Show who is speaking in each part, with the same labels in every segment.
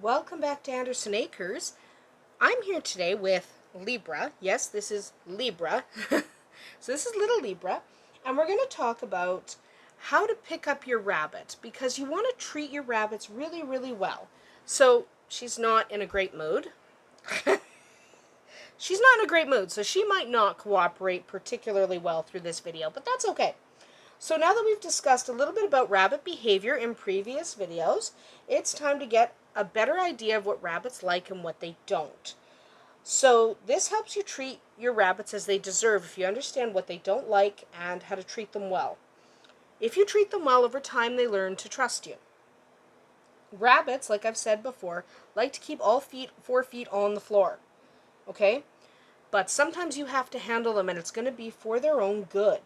Speaker 1: Welcome back to Andersen Acres. I'm here today with Libra. Yes, this is Libra. So this is little Libra, and we're going to talk about how to pick up your rabbit because you want to treat your rabbits really, really well. So she's not in a great mood. She's not in a great mood, so she might not cooperate particularly well through this video, but that's okay. So now that we've discussed a little bit about rabbit behavior in previous videos, it's time to get a better idea of what rabbits like and what they don't. So this helps you treat your rabbits as they deserve if you understand what they don't like and how to treat them well. If you treat them well over time, they learn to trust you. Rabbits, like I've said before, like to keep all 4 feet on the floor. Okay? But sometimes you have to handle them and it's going to be for their own good.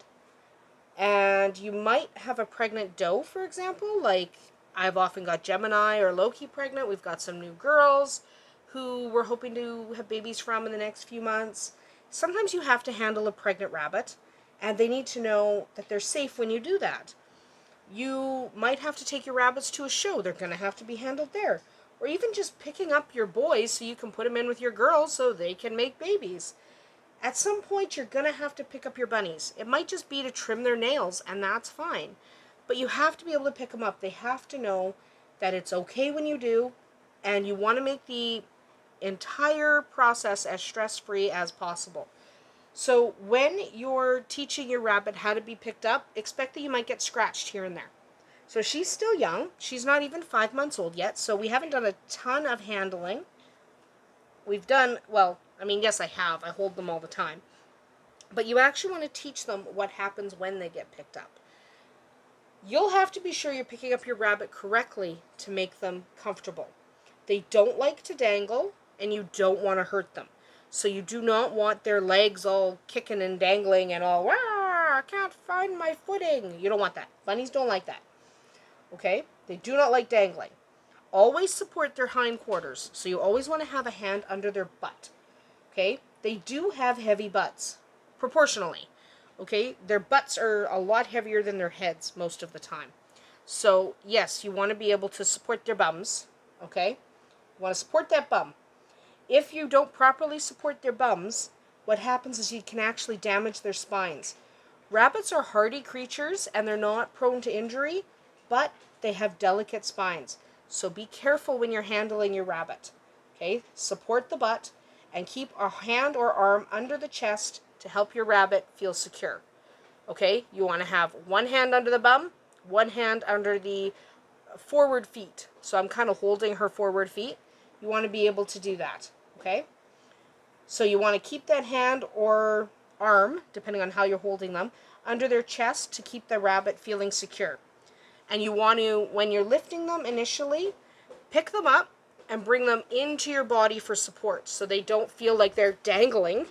Speaker 1: And you might have a pregnant doe, for example, like I've often got Gemini or Loki pregnant. We've got some new girls who we're hoping to have babies from in the next few months. Sometimes you have to handle a pregnant rabbit, and they need to know that they're safe when you do that. You might have to take your rabbits to a show. They're going to have to be handled there. Or even just picking up your boys so you can put them in with your girls so they can make babies. At some point, you're going to have to pick up your bunnies. It might just be to trim their nails, and that's fine. But you have to be able to pick them up. They have to know that it's okay when you do, and you want to make the entire process as stress-free as possible. So when you're teaching your rabbit how to be picked up, expect that you might get scratched here and there. So she's still young. She's not even 5 months old yet, so we haven't done a ton of handling. We've done, well, yes, I have. I hold them all the time. But you actually want to teach them what happens when they get picked up. You'll have to be sure you're picking up your rabbit correctly to make them comfortable. They don't like to dangle, and you don't want to hurt them. So you do not want their legs all kicking and dangling and all, I can't find my footing. You don't want that. Bunnies don't like that. Okay? They do not like dangling. Always support their hindquarters, so you always want to have a hand under their butt. Okay? They do have heavy butts, proportionally. Okay? Their butts are a lot heavier than their heads most of the time. So, yes, you want to be able to support their bums. Okay? You want to support that bum. If you don't properly support their bums, what happens is you can actually damage their spines. Rabbits are hardy creatures and they're not prone to injury, but they have delicate spines. So be careful when you're handling your rabbit. Okay? Support the butt and keep a hand or arm under the chest to help your rabbit feel secure. Okay? You want to have one hand under the bum, one hand under the forward feet. So I'm kind of holding her forward feet. You want to be able to do that. Okay? So you want to keep that hand or arm, depending on how you're holding them, under their chest to keep the rabbit feeling secure. And you want to, when you're lifting them initially, pick them up and bring them into your body for support so they don't feel like they're dangling.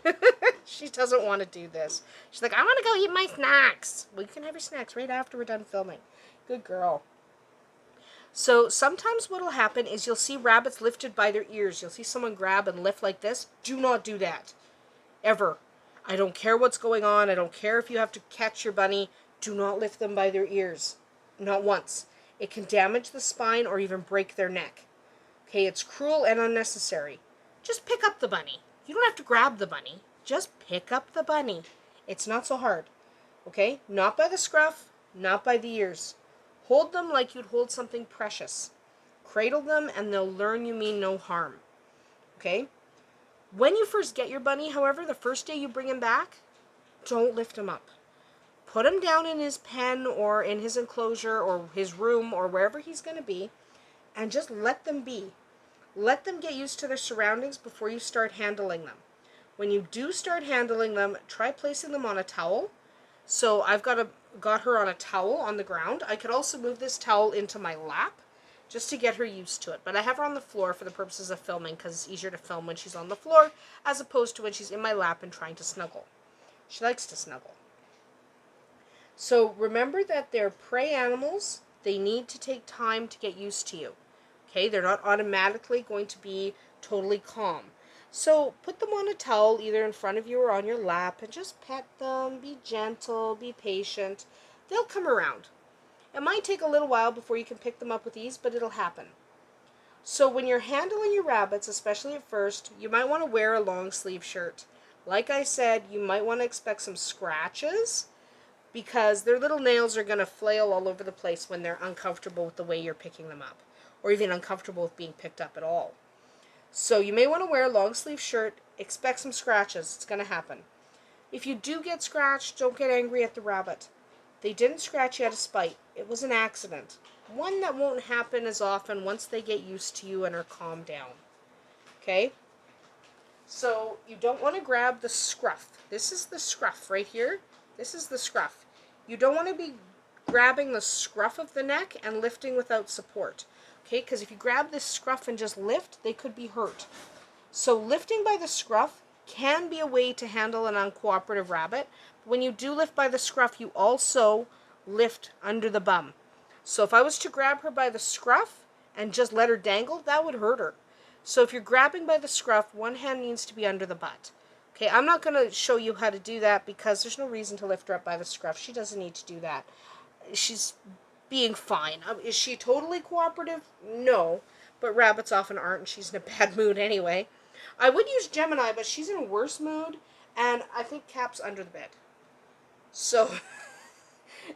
Speaker 1: She doesn't want to do this. She's like, I want to go eat my snacks. Well, you can have your snacks right after we're done filming. Good girl. So sometimes what will happen is you'll see rabbits lifted by their ears. You'll see someone grab and lift like this. Do not do that. Ever. I don't care what's going on. I don't care if you have to catch your bunny. Do not lift them by their ears. Not once. It can damage the spine or even break their neck. Okay, it's cruel and unnecessary. Just pick up the bunny. You don't have to grab the bunny. Just pick up the bunny. It's not so hard. Okay? Not by the scruff, not by the ears. Hold them like you'd hold something precious. Cradle them and they'll learn you mean no harm. Okay? When you first get your bunny, however, the first day you bring him back, don't lift him up. Put him down in his pen or in his enclosure or his room or wherever he's going to be and just let them be. Let them get used to their surroundings before you start handling them. When you do start handling them, try placing them on a towel. So I've got her on a towel on the ground. I could also move this towel into my lap just to get her used to it. But I have her on the floor for the purposes of filming because it's easier to film when she's on the floor as opposed to when she's in my lap and trying to snuggle. She likes to snuggle. So remember that they're prey animals. They need to take time to get used to you. Okay, they're not automatically going to be totally calm. So put them on a towel either in front of you or on your lap and just pet them, be gentle, be patient. They'll come around. It might take a little while before you can pick them up with ease, but it'll happen. So when you're handling your rabbits, especially at first, you might want to wear a long sleeve shirt. Like I said, you might want to expect some scratches because their little nails are going to flail all over the place when they're uncomfortable with the way you're picking them up, or even uncomfortable with being picked up at all. So you may want to wear a long sleeve shirt, expect some scratches, it's going to happen. If you do get scratched, don't get angry at the rabbit. They didn't scratch you out of spite. It was an accident. One that won't happen as often once they get used to you and are calmed down. Okay? So you don't want to grab the scruff. This is the scruff right here. This is the scruff. You don't want to be grabbing the scruff of the neck and lifting without support. Okay? Because if you grab this scruff and just lift, they could be hurt. So lifting by the scruff can be a way to handle an uncooperative rabbit. When you do lift by the scruff, you also lift under the bum. So if I was to grab her by the scruff and just let her dangle, that would hurt her. So if you're grabbing by the scruff, one hand needs to be under the butt. Okay, I'm not going to show you how to do that because there's no reason to lift her up by the scruff. She doesn't need to do that. She's being fine. Is she totally cooperative? No, but rabbits often aren't, and she's in a bad mood anyway. I would use Gemini, but she's in a worse mood, and I think Cap's under the bed. So,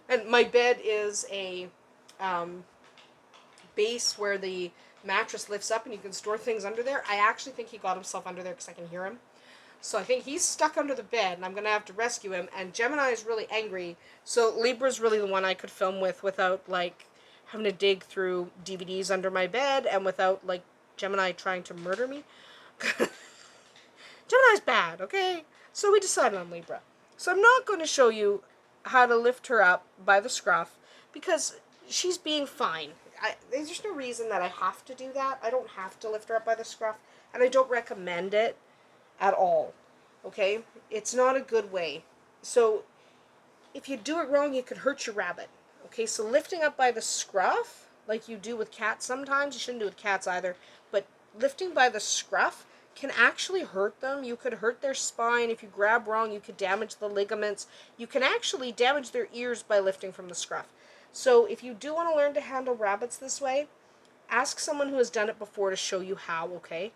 Speaker 1: and my bed is a base where the mattress lifts up and you can store things under there. I actually think he got himself under there because I can hear him. So I think he's stuck under the bed, and I'm going to have to rescue him. And Gemini is really angry, so Libra's really the one I could film with without, like, having to dig through DVDs under my bed and without, like, Gemini trying to murder me. Gemini's bad, okay? So we decided on Libra. So I'm not going to show you how to lift her up by the scruff because she's being fine. There's no reason that I have to do that. I don't have to lift her up by the scruff, and I don't recommend it at all, okay? It's not a good way. So if you do it wrong, you could hurt your rabbit, okay? So lifting up by the scruff, like you do with cats sometimes, you shouldn't do it with cats either, but lifting by the scruff can actually hurt them. You could hurt their spine. If you grab wrong, you could damage the ligaments. You can actually damage their ears by lifting from the scruff. So if you do want to learn to handle rabbits this way, ask someone who has done it before to show you how, okay?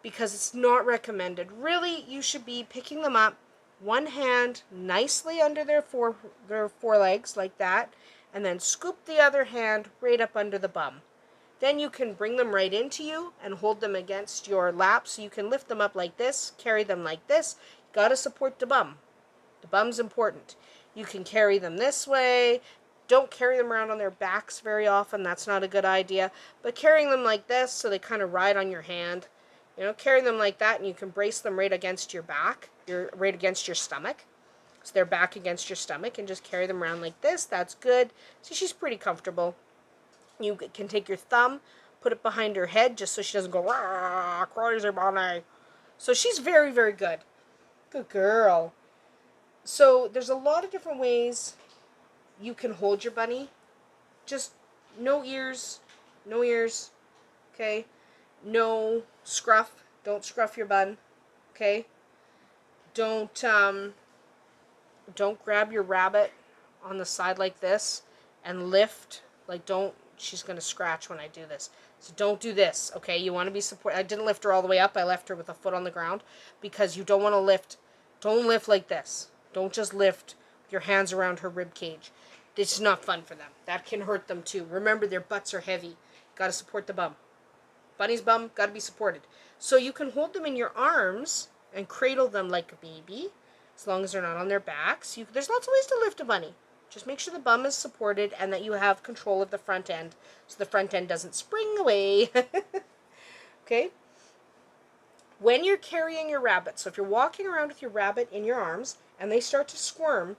Speaker 1: Because it's not recommended. Really, you should be picking them up, one hand nicely under their forelegs like that, and then scoop the other hand right up under the bum. Then you can bring them right into you and hold them against your lap so you can lift them up like this, carry them like this. You gotta support the bum. The bum's important. You can carry them this way. Don't carry them around on their backs very often. That's not a good idea. But carrying them like this so they kind of ride on your hand. You know, carry them like that and you can brace them right against your back, right against your stomach. So they're back against your stomach and just carry them around like this. That's good. So she's pretty comfortable. You can take your thumb, put it behind her head just so she doesn't go, rah, crazy bunny. So she's very, very good. Good girl. So there's a lot of different ways you can hold your bunny. Just no ears, okay? No scruff. Don't scruff your bun, okay? Don't grab your rabbit on the side like this and lift. Like, don't, she's going to scratch when I do this. So don't do this, okay? You want to be supported. I didn't lift her all the way up. I left her with a foot on the ground because you don't want to lift. Don't lift like this. Don't just lift with your hands around her rib cage. This is not fun for them. That can hurt them too. Remember, their butts are heavy. Got to support the bum. Bunny's bum got to be supported. So you can hold them in your arms and cradle them like a baby, as long as they're not on their backs. There's lots of ways to lift a bunny. Just make sure the bum is supported and that you have control of the front end, so the front end doesn't spring away. Okay? When you're carrying your rabbit, so if you're walking around with your rabbit in your arms and they start to squirm,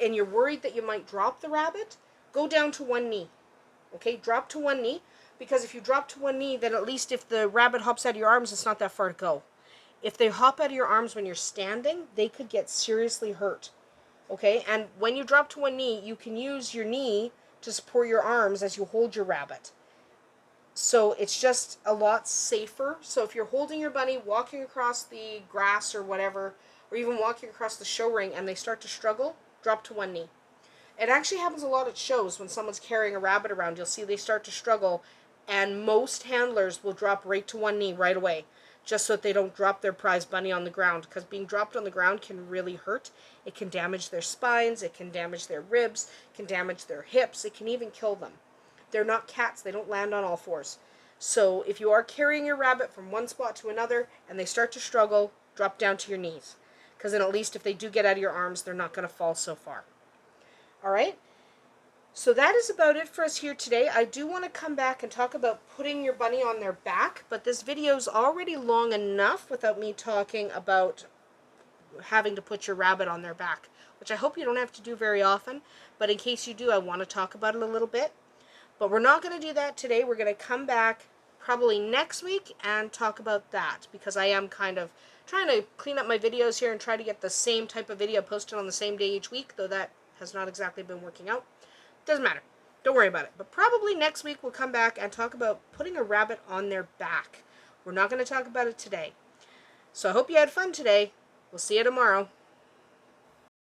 Speaker 1: and you're worried that you might drop the rabbit, go down to one knee. Okay? Drop to one knee, because if you drop to one knee, then at least if the rabbit hops out of your arms, it's not that far to go. If they hop out of your arms when you're standing, they could get seriously hurt. Okay? And when you drop to one knee, you can use your knee to support your arms as you hold your rabbit. So it's just a lot safer. So if you're holding your bunny, walking across the grass or whatever, or even walking across the show ring and they start to struggle, drop to one knee. It actually happens a lot at shows when someone's carrying a rabbit around. You'll see they start to struggle. And most handlers will drop right to one knee right away, just so that they don't drop their prize bunny on the ground, because being dropped on the ground can really hurt. It can damage their spines, it can damage their ribs, it can damage their hips, it can even kill them. They're not cats, they don't land on all fours. So if you are carrying your rabbit from one spot to another and they start to struggle, drop down to your knees. Because then at least if they do get out of your arms, they're not going to fall so far. Alright? So that is about it for us here today. I do want to come back and talk about putting your bunny on their back, but this video is already long enough without me talking about having to put your rabbit on their back, which I hope you don't have to do very often, but in case you do, I want to talk about it a little bit. But we're not going to do that today. We're going to come back probably next week and talk about that, because I am kind of trying to clean up my videos here and try to get the same type of video posted on the same day each week, though that has not exactly been working out. Doesn't matter. Don't worry about it. But probably next week we'll come back and talk about putting a rabbit on their back. We're not going to talk about it today. So I hope you had fun today. We'll see you tomorrow.